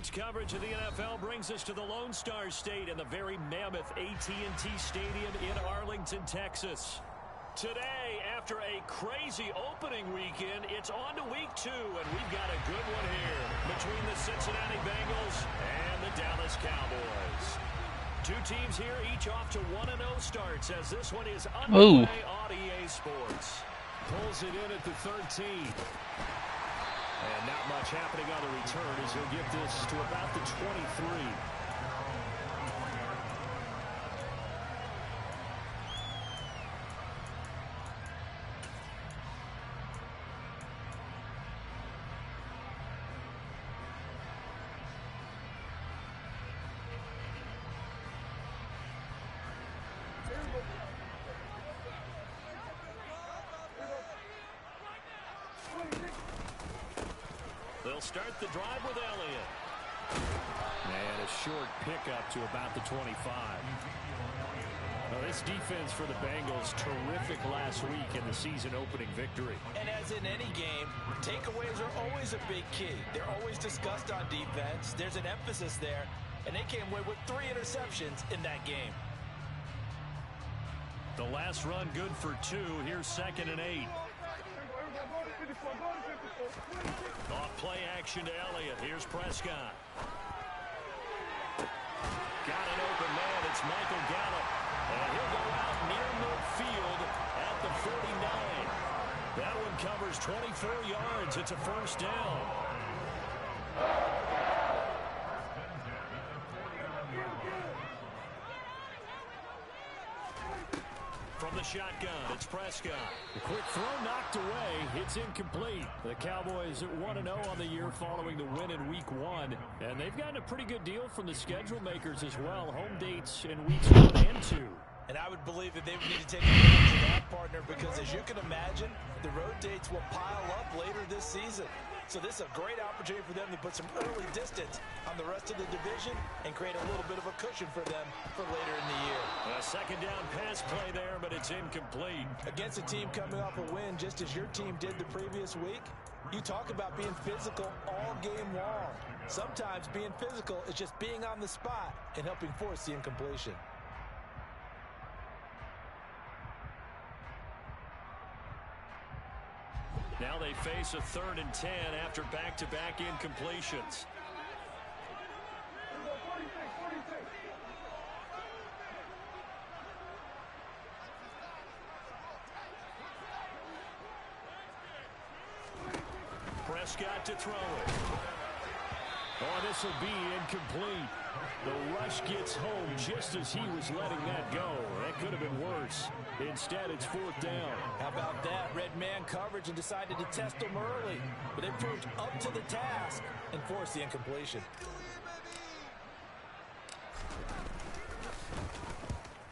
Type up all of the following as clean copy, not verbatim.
Sports coverage of the NFL brings us to the Lone Star State in the very mammoth AT&T Stadium in Arlington, Texas. Today, after a crazy opening weekend, it's on to week 2, and we've got a good one here between the Cincinnati Bengals and the Dallas Cowboys. Two teams here, each off to 1-0 starts, as this one is underway on EA Sports. Pulls it in at the 13. And not much happening on the return as he'll get this to about the 23. They'll start the drive with Elliott. And a short pickup to about the 25. Well, this defense for the Bengals, terrific last week in the season opening victory. And as in any game, takeaways are always a big key. They're always discussed on defense. There's an emphasis there. And they came away with 3 interceptions in that game. The last run good for 2. Here's 2nd and 8. Off play action to Elliott. Here's Prescott. Got an open man. It's Michael Gallup. And he'll go out near midfield at the 49. That one covers 24 yards. It's a first down. From the shotgun, it's Prescott. The quick throw knocked away. It's incomplete. The Cowboys at 1-0 on the year following the win in week 1. And they've gotten a pretty good deal from the schedule makers as well. Home dates in weeks 1 and 2. And I would believe that they would need to take advantage of that, partner, because as you can imagine, the road dates will pile up later this season. So this is a great opportunity for them to put some early distance on the rest of the division and create a little bit of a cushion for them for later in the year. A second down pass play there, but it's incomplete. Against a team coming off a win, just as your team did the previous week, you talk about being physical all game long. Sometimes being physical is just being on the spot and helping force the incompletion. Now they face a 3rd and 10 after back-to-back incompletions. Prescott to throw it. Oh, this will be incomplete. The rush gets home just as he was letting that go. That could have been worse. Instead, it's 4th down. How about that? Red man coverage and decided to test him early. But they proved up to the task and forced the incompletion.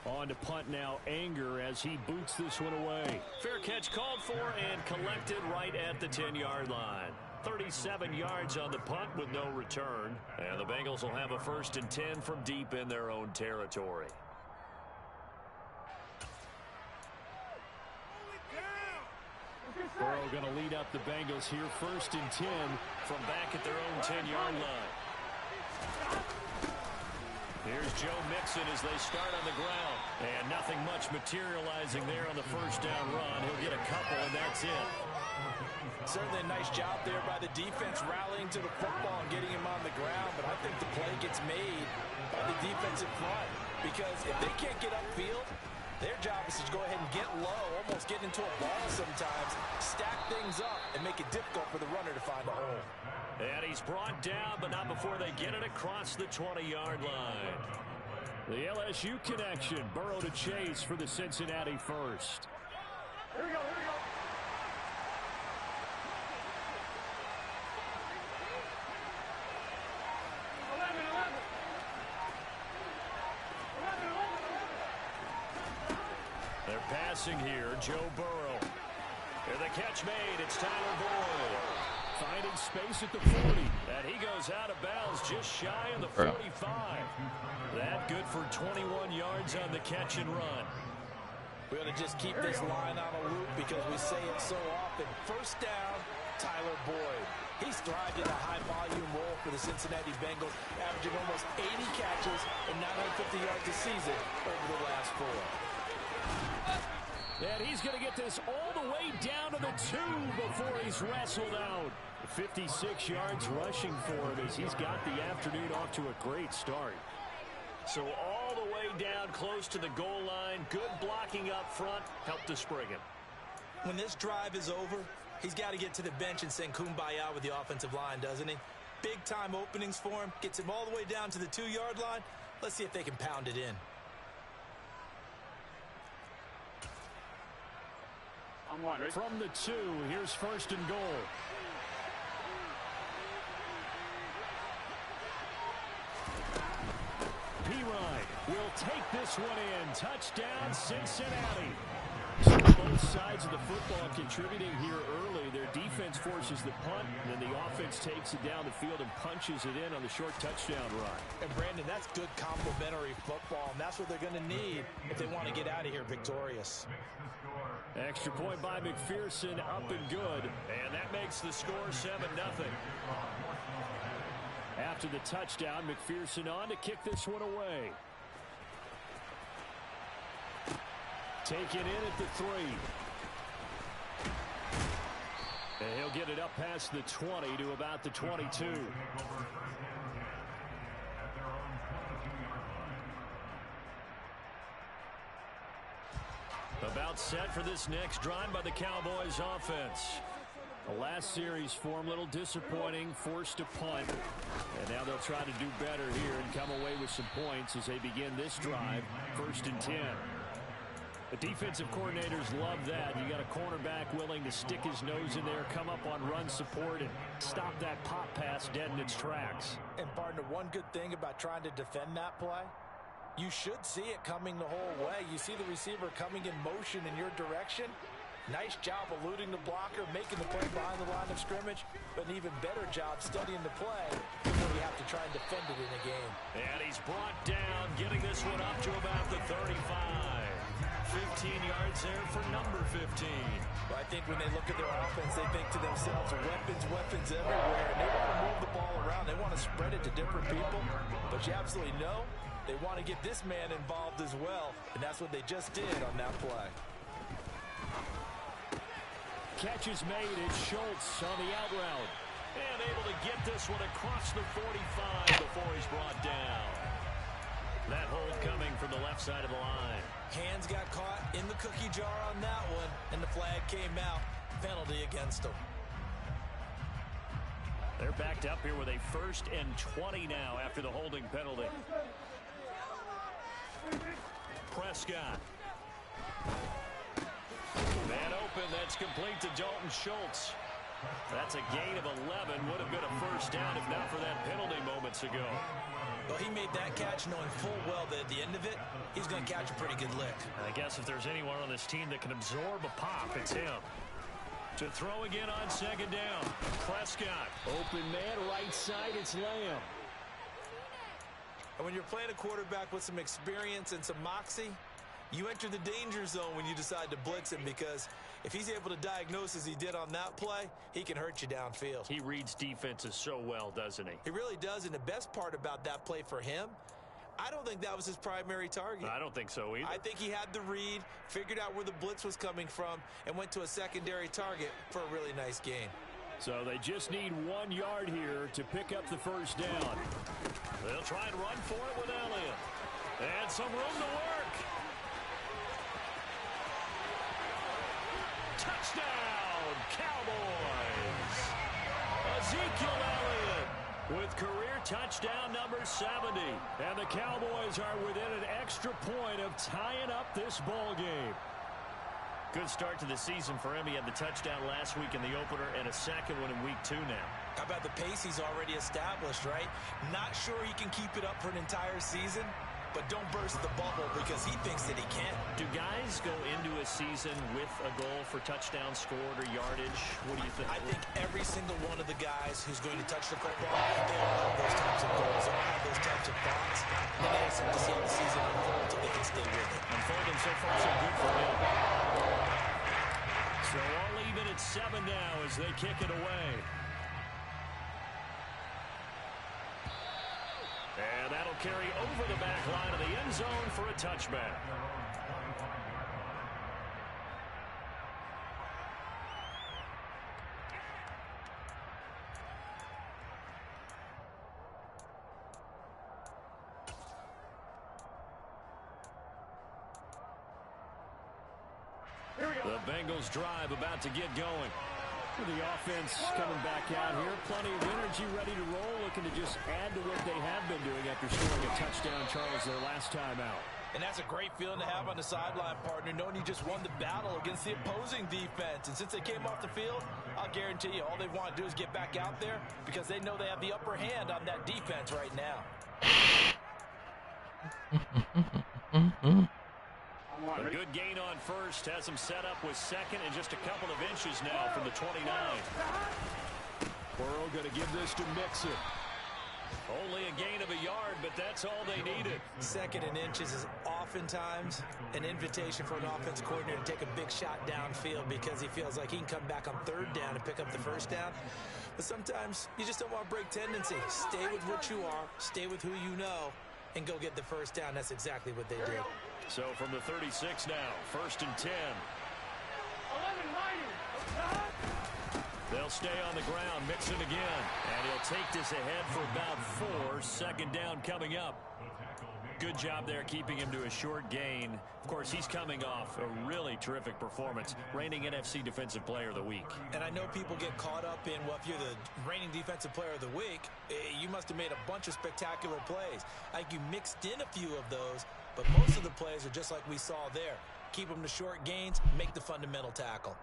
On to punt now, Anger as he boots this one away. Fair catch called for and collected right at the 10-yard line. 37 yards on the punt with no return. And the Bengals will have a 1st and 10 from deep in their own territory. Burrow going to lead up the Bengals here, 1st and 10 from back at their own 10-yard line. Here's Joe Mixon as they start on the ground. And nothing much materializing there on the 1st down run. He'll get a couple, and that's it. Certainly a nice job there by the defense rallying to the football and getting him on the ground. But I think the play gets made by the defensive front. Because if they can't get upfield, their job is to go ahead and get low, almost get into a ball sometimes, stack things up, and make it difficult for the runner to find a hole. And he's brought down, but not before they get it across the 20-yard line. The LSU connection, Burrow to Chase for the Cincinnati first. Here we go, here we go. They're passing here, Joe Burrow. And the catch made, it's Tyler Boyd. Finding space at the 40. And he goes out of bounds just shy of the 45. That good for 21 yards on the catch and run. We ought to just keep this line on a loop because we say it so often. 1st down, Tyler Boyd. He's has thrived in a high-volume role for the Cincinnati Bengals, averaging almost 80 catches and 950 yards a season over the last 4. And he's going to get this all the way down to the 2 before he's wrestled out. 56 yards rushing for him as he's got the afternoon off to a great start. So all the way down close to the goal line. Good blocking up front. Helped to spring him. When this drive is over, he's got to get to the bench and sing kumbaya with the offensive line, doesn't he? Big-time openings for him. Gets him all the way down to the 2-yard line. Let's see if they can pound it in. From the 2, here's 1st and goal. P-Ryan will take this one in. Touchdown, Cincinnati. So both sides of the football contributing here early. Their defense forces the punt, and then the offense takes it down the field and punches it in on the short touchdown run. And, Brandon, that's good complementary football, and that's what they're going to need if they want to get out of here victorious. Extra point by McPherson, up and good. And that makes the score 7-0. After the touchdown, McPherson on to kick this one away. Taken in at the 3. And he'll get it up past the 20 to about the 22. About set for this next drive by the Cowboys offense. The last series for him, a little disappointing, forced to punt. And now they'll try to do better here and come away with some points as they begin this drive, 1st and 10. The defensive coordinators love that. You got a cornerback willing to stick his nose in there, come up on run support, and stop that pop pass dead in its tracks. And, partner, one good thing about trying to defend that play, you should see it coming the whole way. You see the receiver coming in motion in your direction. Nice job eluding the blocker, making the play behind the line of scrimmage, but an even better job studying the play when you have to try and defend it in a game. And he's brought down, getting this one up to about the 35. 15 yards there for number 15. Well, I think when they look at their offense, they think to themselves, weapons everywhere, and they want to move the ball around. They want to spread it to different people, but you absolutely know they want to get this man involved as well, and that's what they just did on that play. Catch is made. It's Schultz on the out route. And able to get this one across the 45 before he's brought down. That hold coming from the left side of the line. Hands got caught in the cookie jar on that one, and the flag came out. Penalty against them. They're backed up here with a 1st and 20 now after the holding penalty. Prescott. Man open, that's complete to Dalton Schultz. That's a gain of 11. Would have been a 1st down if not for that penalty moments ago. Well, he made that catch knowing full well that at the end of it, he's going to catch a pretty good lick. I guess if there's anyone on this team that can absorb a pop, it's him. To throw again on 2nd down. Prescott. Open man, right side, it's Lamb. And when you're playing a quarterback with some experience and some moxie, you enter the danger zone when you decide to blitz him, because if he's able to diagnose as he did on that play, he can hurt you downfield. He reads defenses so well, doesn't he? He really does, and the best part about that play for him, I don't think that was his primary target. I don't think so either. I think he had the read, figured out where the blitz was coming from, and went to a secondary target for a really nice gain. So they just need 1 yard here to pick up the 1st down. They'll try and run for it with Elliott. And some room to work. Touchdown, Cowboys! Ezekiel Elliott with career touchdown number 70. And the Cowboys are within an extra point of tying up this ball game. Good start to the season for him. He had the touchdown last week in the opener and a 2nd one in week 2 now. How about the pace he's already established, right? Not sure he can keep it up for an entire season, but don't burst the bubble because he thinks that he can. Do guys go into a season with a goal for touchdown scored or yardage? What do you think? I think every single one of the guys who's going to touch the football, they all have those types of goals. They all have those types of thoughts. And they have to see how the season unfolds so they can stay with it. Unfolding so far so good for him. So all even at 7 now as they kick it away. And that'll carry over the back line of the end zone for a touchback. The Bengals drive about to get going. The offense coming back out here. Plenty of energy, ready to roll, looking to just add to what they have been doing after scoring a touchdown, Charles, their last time out. And that's a great feeling to have on the sideline, partner, knowing you just won the battle against the opposing defense. And since they came off the field, I'll guarantee you all they want to do is get back out there because they know they have the upper hand on that defense right now. A good gain on first has him set up with second and just a couple of inches now from the 29. Burrow going to give this to Mixon. Only a gain of a yard, but that's all they needed. Second and inches is oftentimes an invitation for an offense coordinator to take a big shot downfield because he feels like he can come back on third down and pick up the first down. But sometimes you just don't want to break tendency. Stay with what you are, stay with who you know, and go get the first down. That's exactly what they did. So from the 36 now, 1st and 10. They'll stay on the ground, Mixon again. And he'll take this ahead for about 4. Second down coming up. Good job there keeping him to a short gain. Of course, he's coming off a really terrific performance, reigning NFC Defensive Player of the Week. And I know people get caught up in, well, if you're the reigning Defensive Player of the Week, you must have made a bunch of spectacular plays. I think you mixed in a few of those, but most of the plays are just like we saw there. Keep them to short gains, make the fundamental tackle.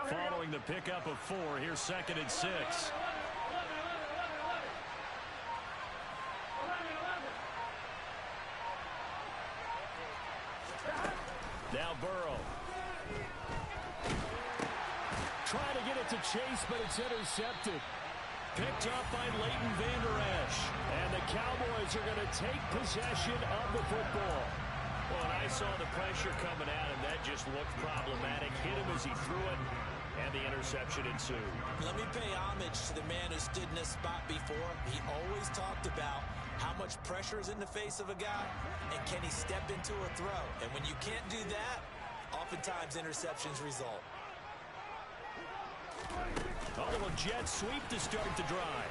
Following the pickup of 4, here's 2nd and 6. Now Burrow. Trying to get it to Chase, but it's intercepted. Picked up by Leighton Vander Esch. And the Cowboys are going to take possession of the football. Well, and I saw the pressure coming at him. That just looked problematic. Hit him as he threw it, and the interception ensued. Let me pay homage to the man who stood in this spot before. He always talked about how much pressure is in the face of a guy, and can he step into a throw? And when you can't do that, oftentimes interceptions result. A little jet sweep to start the drive.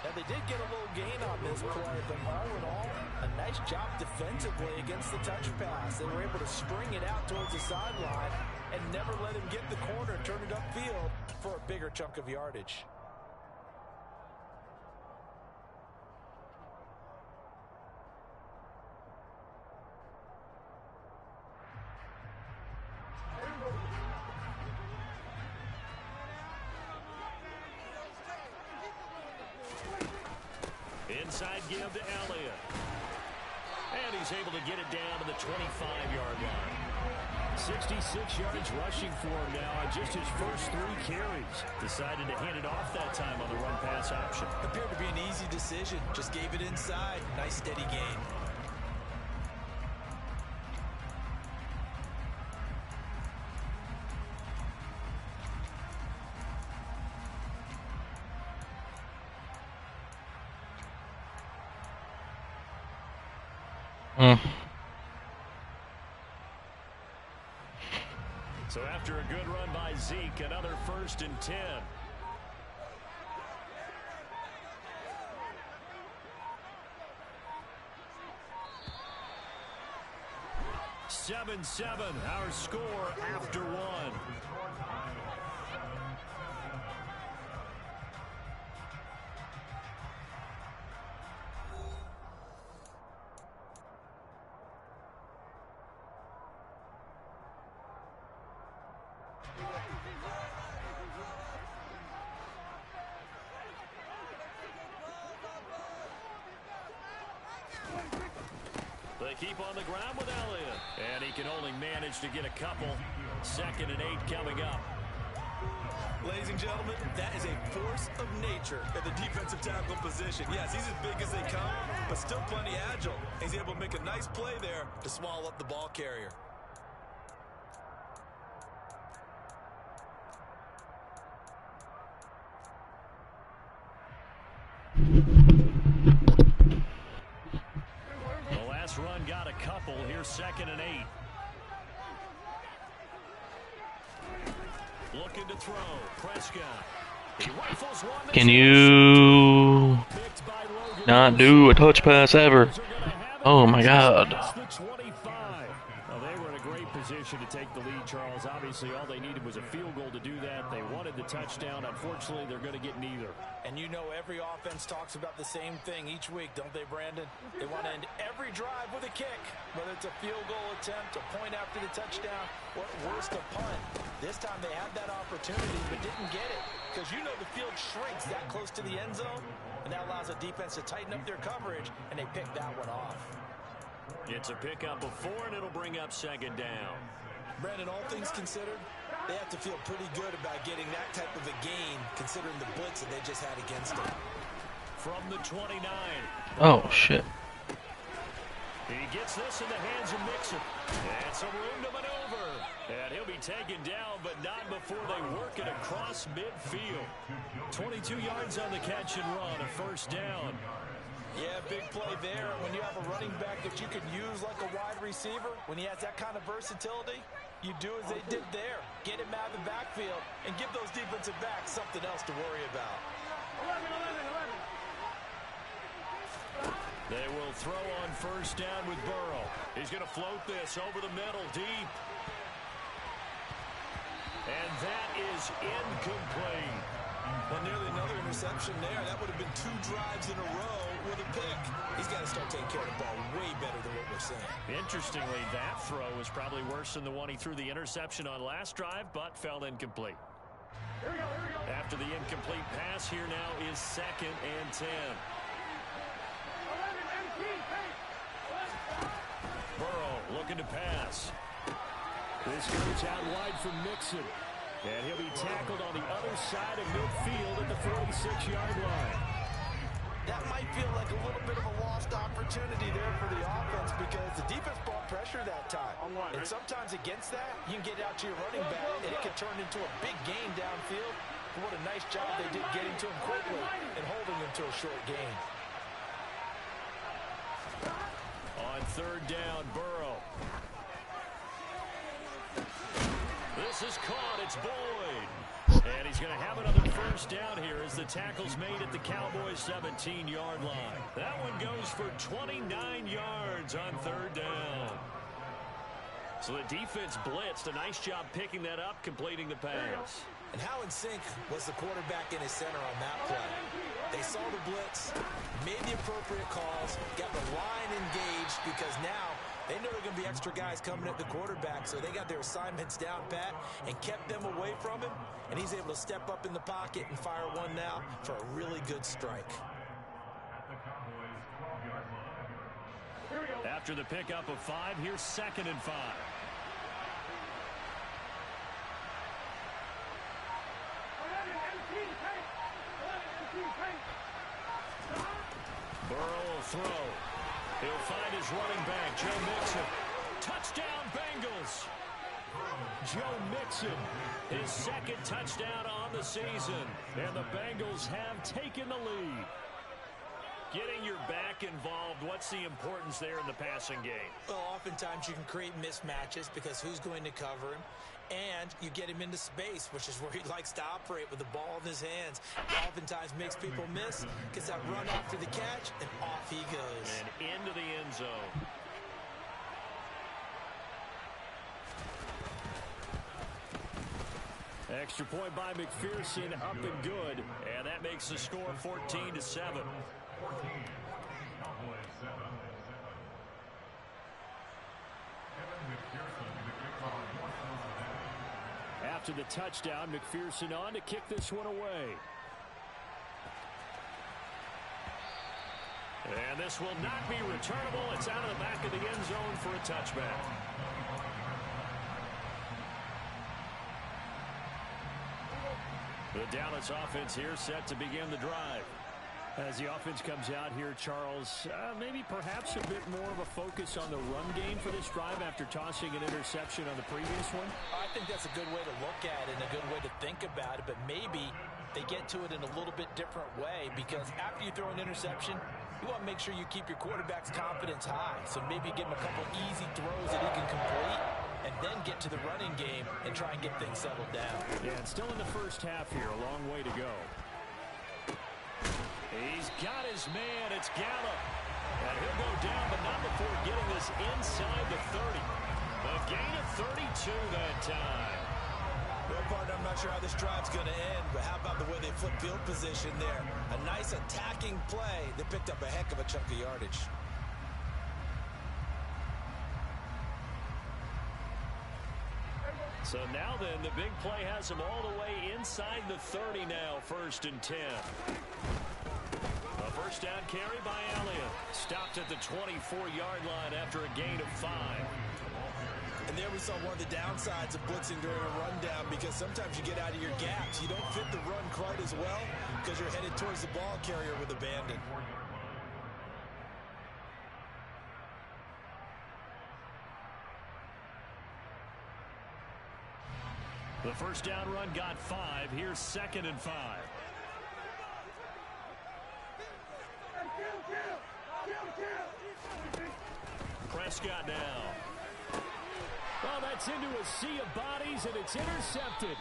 Now, they did get a little gain on this play, but all in all, a nice job defensively against the touch pass. They were able to string it out towards the sideline and never let him get the corner, turn it upfield for a bigger chunk of yardage. Inside give to Elliott. And he's able to get it down to the 25-yard line. 66 yards rushing for him now on just his first 3 carries. Decided to hand it off that time on the run-pass option. Appeared to be an easy decision. Just gave it inside. Nice steady gain. So after a good run by Zeke, another 1st and 10. Seven, our score after 1. They keep on the ground with Elliott. And he can only manage to get a couple. 2nd and 8 coming up. Ladies and gentlemen, that is a force of nature at the defensive tackle position. Yes, he's as big as they come, but still plenty agile. He's able to make a nice play there to swallow up the ball carrier. The last run got a couple. Here's 2nd and 8. Looking to throw. Prescott. He rifles one. Can you not do a touch pass ever? Oh my God. Well, they were in a great position to take the lead, Charles. Obviously, all they needed was a field goal to do that. They wanted the touchdown. Unfortunately, they're going to get neither. And you know every offense talks about the same thing each week, don't they, Brandon? They want to end every drive with a kick, whether it's a field goal attempt, a point after the touchdown, or worse, a punt. This time they had that opportunity but didn't get it because you know the field shrinks that close to the end zone, and that allows the defense to tighten up their coverage, and they pick that one off. It's a pickup of 4, and it'll bring up 2nd down. Brandon, all things considered, they have to feel pretty good about getting that type of a gain considering the blitz that they just had against them. From the 29. Oh, shit. He gets this in the hands of Mixon. And some room to maneuver. And he'll be taken down, but not before they work it across midfield. 22 yards on the catch and run, a 1st down. Yeah, big play there. When you have a running back that you can use like a wide receiver, when he has that kind of versatility, you do as they did there. Get him out of the backfield and give those defensive backs something else to worry about. 11. They will throw on 1st down with Burrow. He's going to float this over the middle, deep. And that is incomplete. Well, nearly another interception there. That would have been 2 drives in a row with a pick. He's got to start taking care of the ball way better than what we're saying. Interestingly, that throw was probably worse than the one he threw the interception on last drive, but fell incomplete. After the incomplete pass, here now is 2nd and 10. Burrow looking to pass. This goes out wide from Mixon. And he'll be tackled on the other side of midfield at the 46-yard line. That might feel like a little bit of a lost opportunity there for the offense because the defense brought pressure that time. And sometimes against that, you can get out to your running back, and it can turn into a big gain downfield. But what a nice job they did getting to him quickly and holding him to a short gain. On 3rd down, Burrow. This is caught. It's Boyd. And he's going to have another 1st down here as the tackle's made at the Cowboys' 17-yard line. That one goes for 29 yards on 3rd down. So the defense blitzed. A nice job picking that up, completing the pass. And how in sync was the quarterback in his center on that play? They saw the blitz, made the appropriate calls, got the line engaged because now they know there are going to be extra guys coming at the quarterback, so they got their assignments down pat and kept them away from him, and he's able to step up in the pocket and fire one now for a really good strike. After the pickup of 5, here's 2nd and 5. Burrow will throw. He'll find his running back, Joe Mixon. Touchdown, Bengals. Joe Mixon, his 2nd touchdown on the season. And the Bengals have taken the lead. Getting your back involved, what's the importance there in the passing game? Well, oftentimes you can create mismatches because who's going to cover him? And you get him into space, which is where he likes to operate with the ball in his hands. He oftentimes makes people miss, gets that run after the catch, and off he goes. And into the end zone. Extra point by McPherson, up and good. And that makes the score 14-7. After the touchdown, McPherson on to kick this one away. And this will not be returnable. It's out of the back of the end zone for a touchback. The Dallas offense here set to begin the drive. As the offense comes out here, Charles, maybe perhaps a bit more of a focus on the run game for this drive after tossing an interception on the previous one? I think that's a good way to look at it and a good way to think about it, but maybe they get to it in a little bit different way, because after you throw an interception, you want to make sure you keep your quarterback's confidence high. So maybe give him a couple easy throws that he can complete and then get to the running game and try and get things settled down. Yeah, and still in the first half here, a long way to go. He's got his man. It's Gallup. And he'll go down, but not before getting this inside the 30. A gain of 32 that time. Well, partner, I'm not sure how this drive's going to end, but how about the way they flip field position there? A nice attacking play that picked up a heck of a chunk of yardage. So now then, the big play has him all the way inside the 30 now, 1st and 10. A first down carry by Elliott. Stopped at the 24-yard line after a gain of 5. And there we saw one of the downsides of blitzing during a rundown, because sometimes you get out of your gaps. You don't fit the run quite as well because you're headed towards the ball carrier with abandon. The first down run got 5. Here's 2nd and 5. Prescott now. Well, that's into a sea of bodies, and it's intercepted.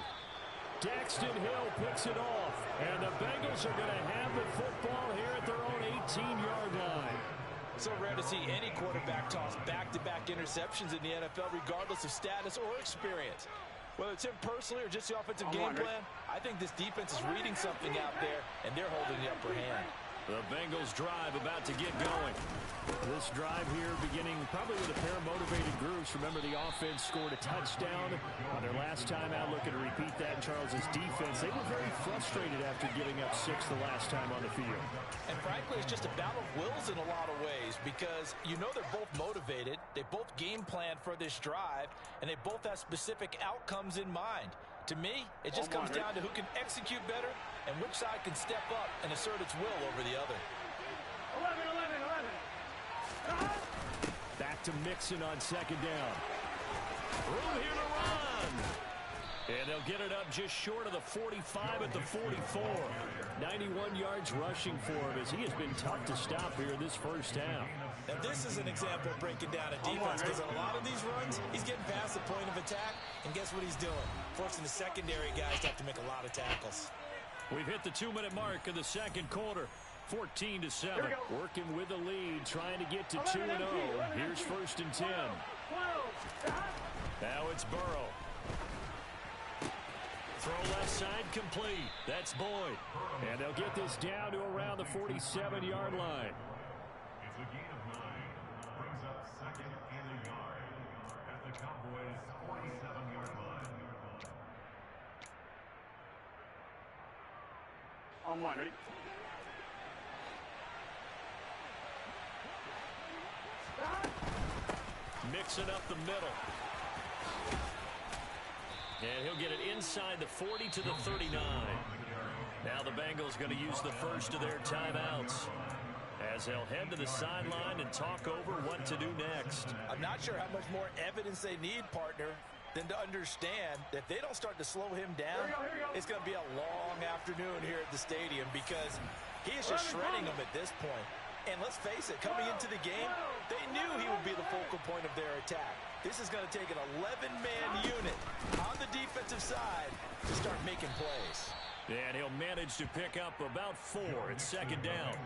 Daxton Hill picks it off, and the Bengals are going to have the football here at their own 18-yard line. So rare to see any quarterback toss back-to-back interceptions in the NFL, regardless of status or experience. Whether it's him personally or just the offensive game plan, I think this defense is reading something out there, and they're holding the upper hand. The Bengals drive about to get going. This drive here beginning probably with a pair of motivated groups. Remember, the offense scored a touchdown on their last time out. Looking to repeat that in Charles's defense. They were very frustrated after giving up 6 the last time on the field. And frankly, it's just a battle of wills in a lot of ways, because you know they're both motivated. They both game plan for this drive, and they both have specific outcomes in mind. To me, it just comes down to who can execute better and which side can step up and assert its will over the other. 11. Back to Mixon on 2nd down. Room here to run. And they'll get it up just short of the 45 at the 44. 91 yards rushing for him, as he has been tough to stop here this first half. Now this is an example of breaking down a defense, because on a lot of these runs, he's getting past the point of attack, and guess what he's doing? Forcing the secondary guys to have to make a lot of tackles. We've hit the 2-minute mark of the second quarter. 14-7. Working with the lead, trying to get to 2-0. Here's 1st and 10. Now it's Burrow. Throw left side complete. That's Boyd. And they'll get this down to around the 47-yard line. It's a gain of 9. Brings up 2nd and a yard at the Cowboys' 47-yard line. On 1, ready? Mixing up the middle. And he'll get it inside the 40 to the 39. Now the Bengals going to use the first of their timeouts, as they'll head to the sideline and talk over what to do next. I'm not sure how much more evidence they need, partner, than to understand that if they don't start to slow him down, it's going to be a long afternoon here at the stadium, because he is just shredding them at this point. And let's face it, coming into the game, they knew he would be the focal point of their attack. This is going to take an 11-man unit on the defensive side to start making plays. And he'll manage to pick up about 4. It's 2nd down.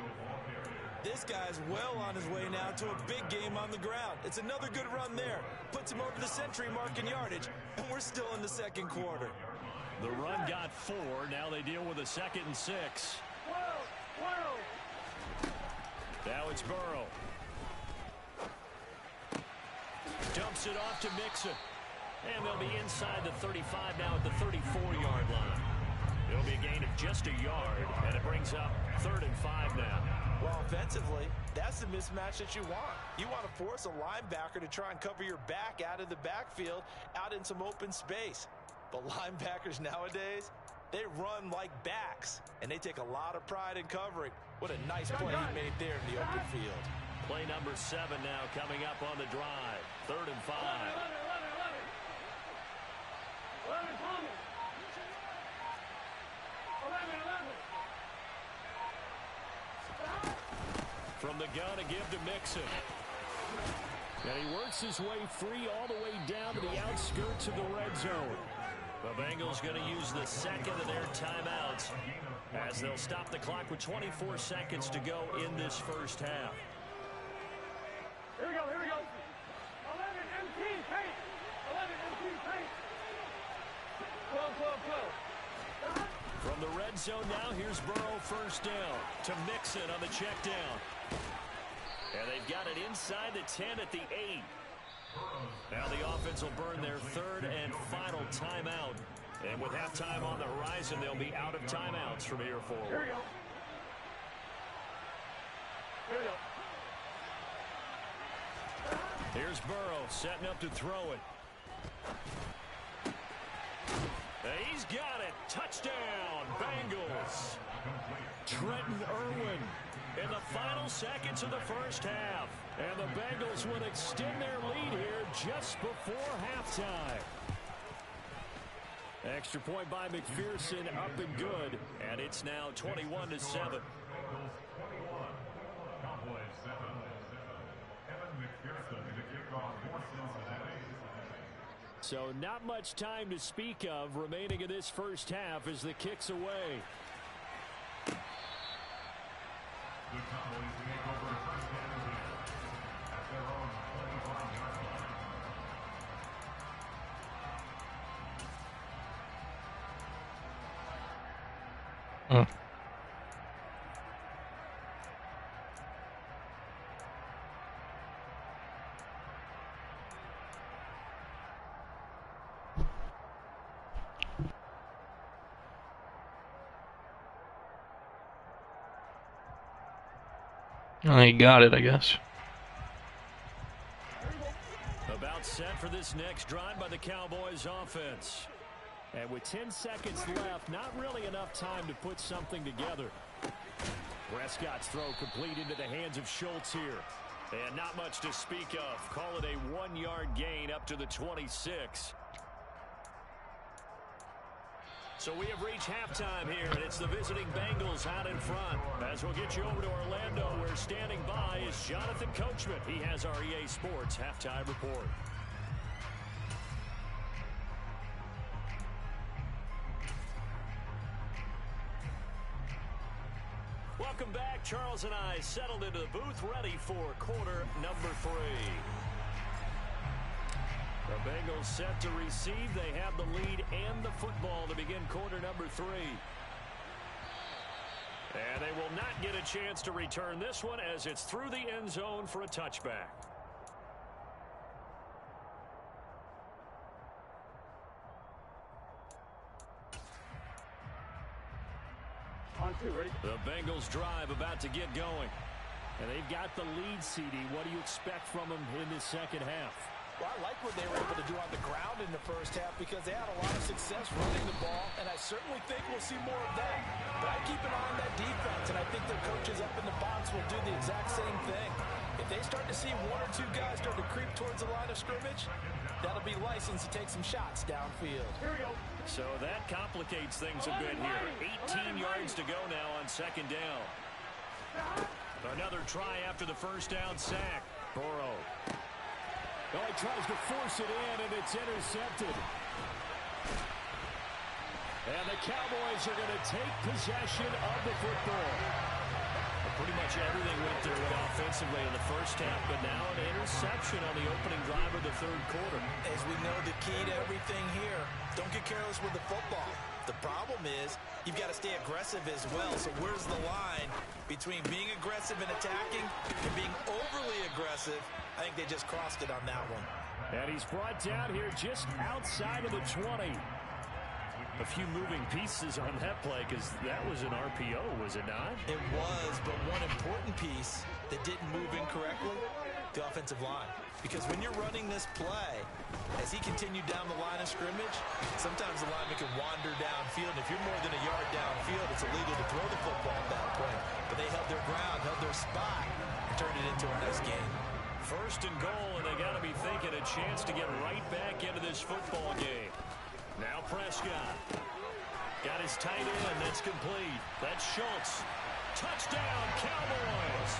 This guy's well on his way now to a big game on the ground. It's another good run there. Puts him over the century mark in yardage, and we're still in the second quarter. The run got 4. Now they deal with a 2nd and 6. Now it's Burrow. Dumps it off to Mixon. And they'll be inside the 35 now at the 34-yard line. It'll be a gain of just a yard, and it brings up 3rd and 5 now. Well, offensively, that's the mismatch that you want. You want to force a linebacker to try and cover your back out of the backfield, out in some open space. But linebackers nowadays, They run like backs, and they take a lot of pride in covering. What a nice play he made there in the open field. Play number 7 now coming up on the drive. 3rd and 5. From the gun, a give to Mixon. And he works his way free all the way down to the outskirts of the red zone. The Bengals going to use the second of their timeouts as they'll stop the clock with 24 seconds to go in this first half. Here we go, here we go. 11 MT paint. 11 MT paint. 12, 12, 12. From the red zone now, here's Burrow first down to Mixon on the check down. And they've got it inside the 10 at the 8. Now the offense will burn their 3rd and final timeout. And with halftime on the horizon, they'll be out of timeouts from here forward. Here we go. Here we go. Here's Burrow setting up to throw it. He's got it. Touchdown, Bengals. Trenton Irwin in the final seconds of the first half. And the Bengals would extend their lead here just before halftime. Extra point by McPherson, up and good. And it's now 21-7. So not much time to speak of remaining in this first half as the kick's away. The Cowboys take over the first down at their own 25-yard line. I got it, I guess. About set for this next drive by the Cowboys offense. And with 10 seconds left, not really enough time to put something together. Prescott's throw complete into the hands of Schultz here. And not much to speak of. Call it a 1-yard gain up to the 26. So we have reached halftime here, and it's the visiting Bengals out in front. As we'll get you over to Orlando, where standing by is Jonathan Coachman. He has our EA Sports halftime report. Welcome back. Charles and I settled into the booth, ready for quarter number 3. The Bengals set to receive. They have the lead and the football to begin quarter number 3. And they will not get a chance to return this one as it's through the end zone for a touchback. On 2, ready? The Bengals drive about to get going. And they've got the lead, CD. What do you expect from them in this second half? Well, I like what they were able to do on the ground in the first half because they had a lot of success running the ball, and I certainly think we'll see more of that. But I keep an eye on that defense, and I think their coaches up in the box will do the exact same thing. If they start to see 1 or 2 guys start to creep towards the line of scrimmage, that'll be license to take some shots downfield. Here we go. So that complicates things a bit here. 18 yards to go now on second down. Another try after the first down sack. Burrow. Oh, he tries to force it in, and it's intercepted. And the Cowboys are going to take possession of the football. Pretty much everything went their way offensively in the first half, but now an interception on the opening drive of the third quarter. As we know, the key to everything here, don't get careless with the football. The problem is you've got to stay aggressive as well. So where's the line between being aggressive and attacking and being overly aggressive? I think they just crossed it on that one. And he's brought down here just outside of the 20. A few moving pieces on that play because that was an RPO, was it not? It was, but one important piece that didn't move incorrectly, the offensive line. Because when you're running this play, as he continued down the line of scrimmage, sometimes the lineman can wander downfield. And if you're more than a yard downfield, it's illegal to throw the football at that point. But they held their ground, held their spot, and turned it into a nice game. First and goal, and they got to be thinking a chance to get right back into this football game. Now Prescott. Got his tight end. That's complete. That's Schultz. Touchdown, Cowboys.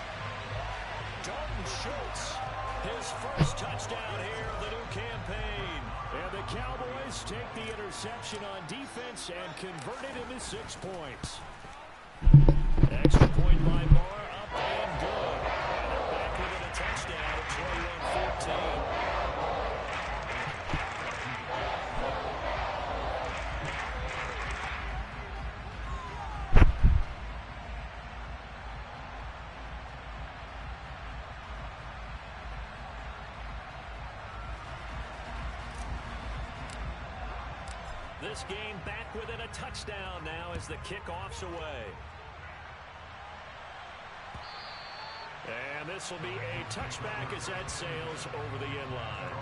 Dalton Schultz. His first touchdown here of the new campaign. And the Cowboys take the interception on defense and convert it into 6 points. Extra point by Marr, up and good. And they're back within a touchdown at 21-14. This game back within a touchdown now as the kickoff's away. And this will be a touchback as that sails over the end line.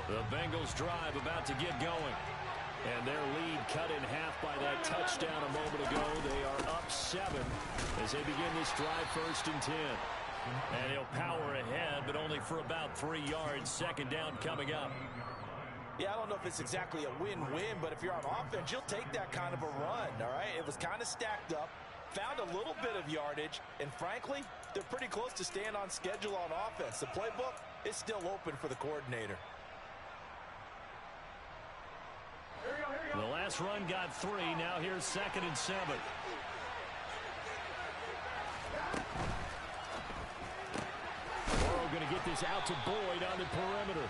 The Bengals drive about to get going. And their lead cut in half by that touchdown a moment ago. They are up 7 as they begin this drive, 1st and 10. And he'll power ahead, but only for about 3 yards. 2nd down coming up. Yeah, I don't know if it's exactly a win-win, but if you're on offense, you'll take that kind of a run, all right? It was kind of stacked up, found a little bit of yardage, and frankly, they're pretty close to staying on schedule on offense. The playbook is still open for the coordinator. The last run got 3. Now here's 2nd and 7. Burrow going to get this out to Boyd on the perimeter.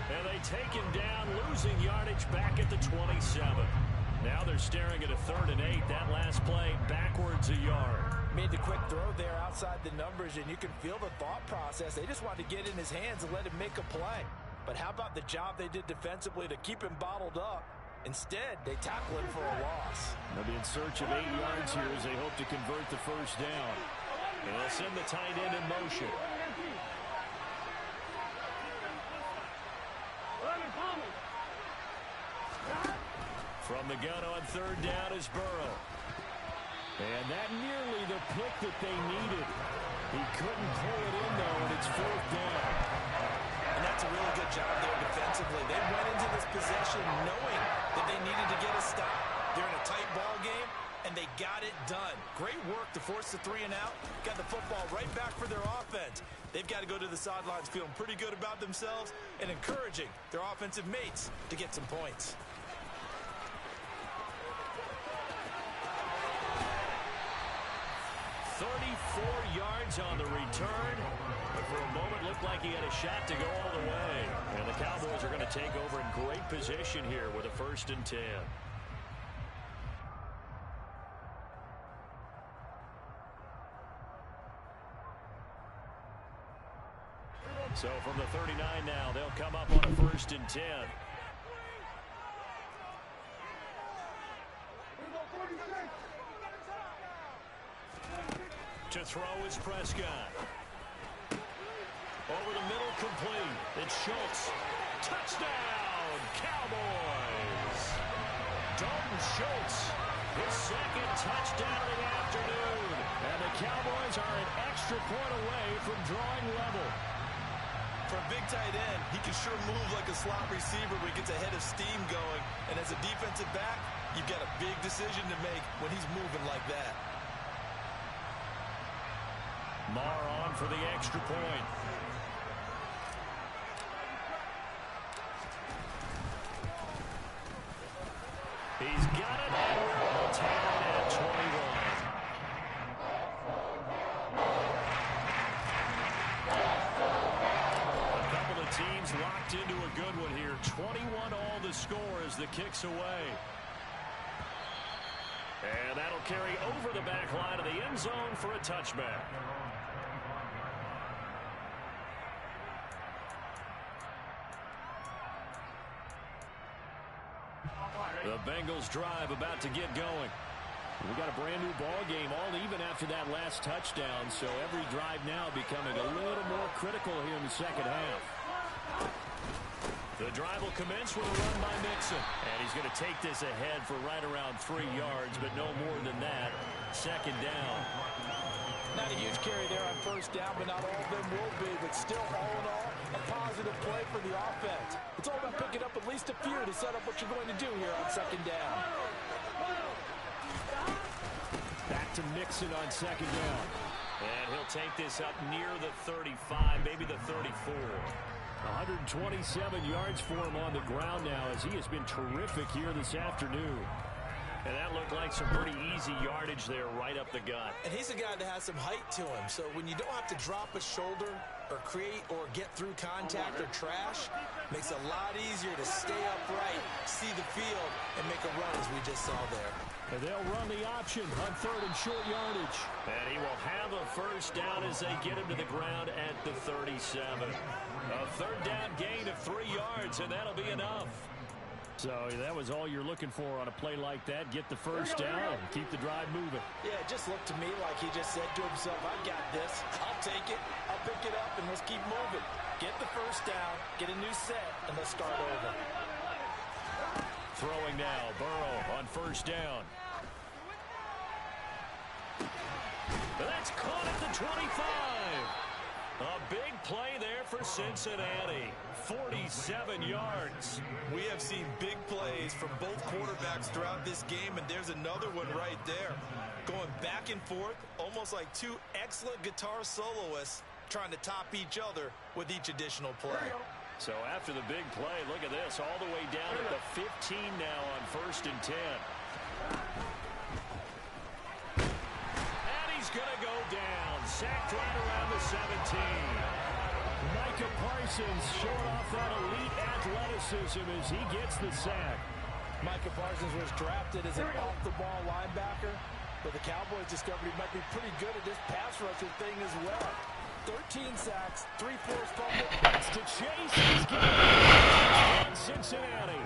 And they take him down, losing yardage back at the 27. Now they're staring at a 3rd and 8. That last play backwards a yard. Made the quick throw there outside the numbers, and you can feel the thought process. They just wanted to get in his hands and let him make a play. But how about the job they did defensively to keep him bottled up? Instead, they tackle him for a loss. They'll be in search of 8 yards here as they hope to convert the 1st down. And they'll send the tight end in motion. From the gun on 3rd down is Burrow. And that nearly the pick that they needed. He couldn't pull it in, though, and it's 4th down. And that's a really good job there defensively. They went into this possession knowing that they needed to get a stop. They're in a tight ball game, and they got it done. Great work to force the 3 and out. Got the football right back for their offense. They've got to go to the sidelines feeling pretty good about themselves and encouraging their offensive mates to get some points. Yards on the return, but for a moment looked like he had a shot to go all the way. And the Cowboys are going to take over in great position here with a 1st and 10. So from the 39 now, they'll come up on a 1st and 10. To throw is Prescott. Over the middle, complete. It's Schultz. Touchdown, Cowboys. Dalton Schultz, his 2nd touchdown of the afternoon. And the Cowboys are an extra point away from drawing level. For a big tight end, he can sure move like a slot receiver when he gets a head of steam going. And as a defensive back, you've got a big decision to make when he's moving like that. Marr on for the extra point. He's got it. We'll take it at 21. A couple of teams locked into a good one here. 21 all the score as the kick's away. And that'll carry over the back line of the end zone for a touchback. The Bengals drive about to get going. We got a brand new ball game, all even after that last touchdown, so every drive now becoming a little more critical here in the second half. The drive will commence with a run by Mixon, and he's going to take this ahead for right around 3 yards, but no more than that. Second down. Not a huge carry there on first down, but not all of them will be, but still, all in all, a positive play for the offense. It's all about picking up at least a few to set up what you're going to do here on second down. Back to Mixon on second down. And he'll take this up near the 35, maybe the 34. 127 yards for him on the ground now as he has been terrific here this afternoon. And that looked like some pretty easy yardage there right up the gut. And he's a guy that has some height to him, so when you don't have to drop a shoulder or create or get through contact or trash, makes it a lot easier to stay upright, see the field, and make a run as we just saw there. And they'll run the option on third and short yardage. And he will have a first down as they get him to the ground at the 37. A third down gain of 3 yards, and that'll be enough. So that was all you're looking for on a play like that. Get the first down and keep the drive moving. Yeah, it just looked to me like he just said to himself, I got this. I'll take it. I'll pick it up, and let's keep moving. Get the first down, get a new set, and let's start over. Throwing now, Burrow on first down. That's caught at the 25. A big play there for Cincinnati. 47 yards. We have seen big plays from both quarterbacks throughout this game, and there's another one right there. Going back and forth, almost like two excellent guitar soloists trying to top each other with each additional play. So after the big play, look at this, all the way down at the 15 now on first and 10. And he's going to go down. Sacked right around the 17. Micah Parsons showing off that elite athleticism as he gets the sack. Micah Parsons was drafted as an off-the-ball linebacker, but the Cowboys discovered he might be pretty good at this pass rusher thing as well. 13 sacks, 3 forced fumbles. That's to Chase. He's getting Cincinnati.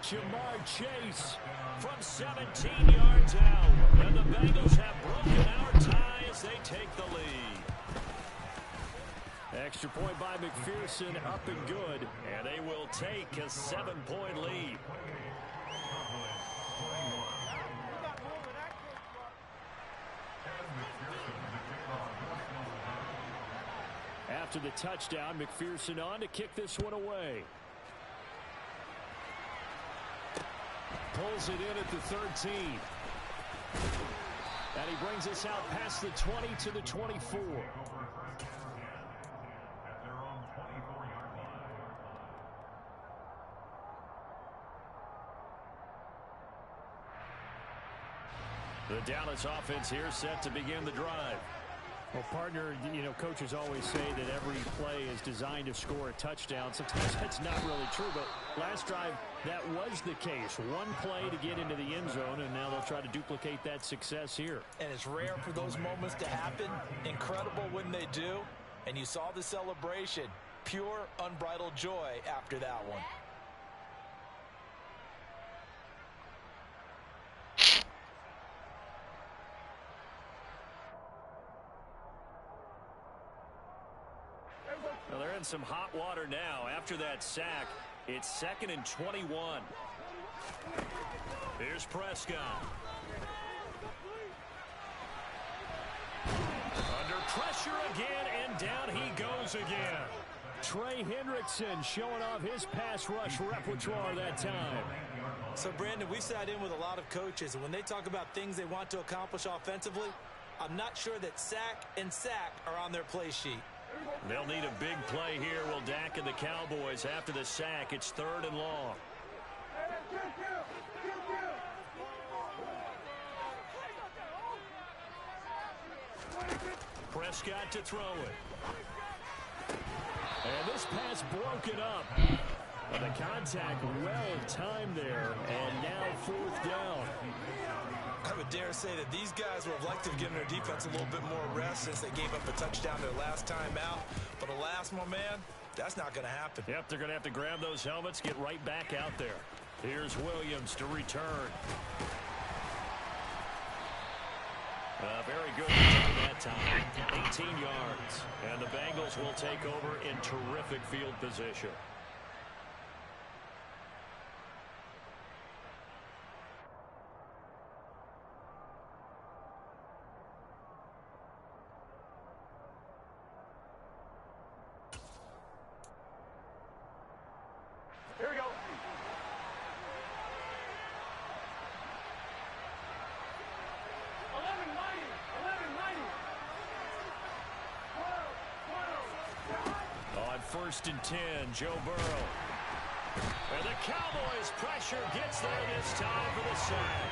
Jamar Chase from 17 yards out. And the Bengals have broken our tie as they take the lead. Extra point by McPherson, up and good. And they will take a 7-point lead. After the touchdown, McPherson on to kick this one away. Pulls it in at the 13. And he brings us out past the 20 to the 24. The Dallas offense here set to begin the drive. Well, partner, coaches always say that every play is designed to score a touchdown. Sometimes that's not really true, but last drive, that was the case. One play to get into the end zone, and now they'll try to duplicate that success here. And it's rare for those moments to happen. Incredible when they do. And you saw the celebration. Pure, unbridled joy after that one. Well, they're in some hot water now. After that sack, it's 2nd and 21. Here's Prescott. Under pressure again, and down he goes again. Trey Hendrickson showing off his pass rush repertoire that time. So, Brandon, we've sat in with a lot of coaches, and when they talk about things they want to accomplish offensively, I'm not sure that sack and sack are on their play sheet. They'll need a big play here, will Dak and the Cowboys. After the sack, it's 3rd and long. Prescott to throw it. And this pass broken up. The contact well timed there, and now 4th down. I would dare say that these guys would have liked to have given their defense a little bit more rest since they gave up a touchdown their last time out. But alas, my man, that's not going to happen. Yep, they're going to have to grab those helmets, get right back out there. Here's Williams to return. Very good return that time. 18 yards. And the Bengals will take over in terrific field position. Here we go. 1st and 10, Joe Burrow. And the Cowboys' pressure gets there this time for the sack.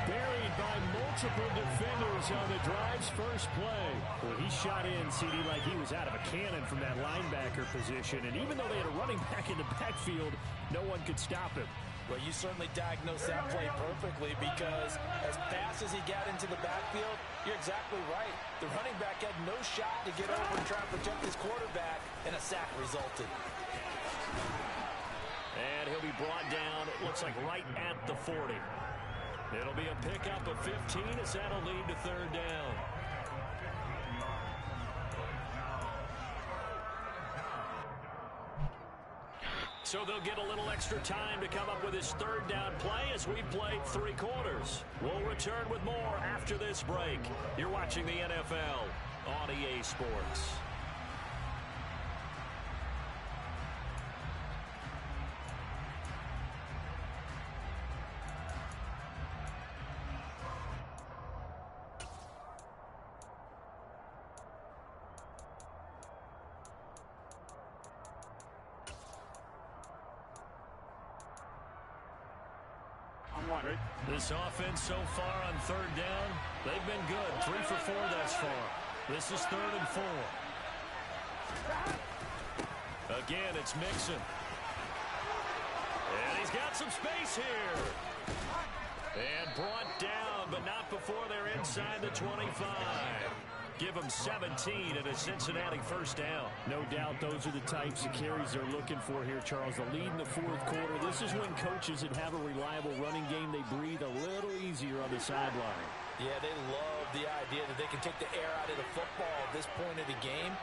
Buried by multiple defenders on the drive's first play. Well, he shot in, CD, like he was out of a cannon from that linebacker position. And even though they had a running back in the backfield, no one could stop him. Well, you certainly diagnosed that play perfectly because as fast as he got into the backfield, you're exactly right. The running back had no shot to get over and try to protect his quarterback, and a sack resulted. And he'll be brought down, it looks like right at the 40. It'll be a pickup of 15 as that'll lead to 3rd down. So they'll get a little extra time to come up with his 3rd down play as we played 3 quarters. We'll return with more after this break. You're watching the NFL on EA Sports. This offense so far on 3rd down, they've been good. 3 for 4 thus far. This is 3rd and 4. Again, it's Mixon. And he's got some space here. And brought down, but not before they're inside the 25. Give them 17 at a Cincinnati 1st down. No doubt those are the types of carries they're looking for here, Charles. The lead in the 4th quarter. This is when coaches that have a reliable running game, they breathe a little easier on the sideline. Yeah, they love the idea that they can take the air out of the football at this point of the game.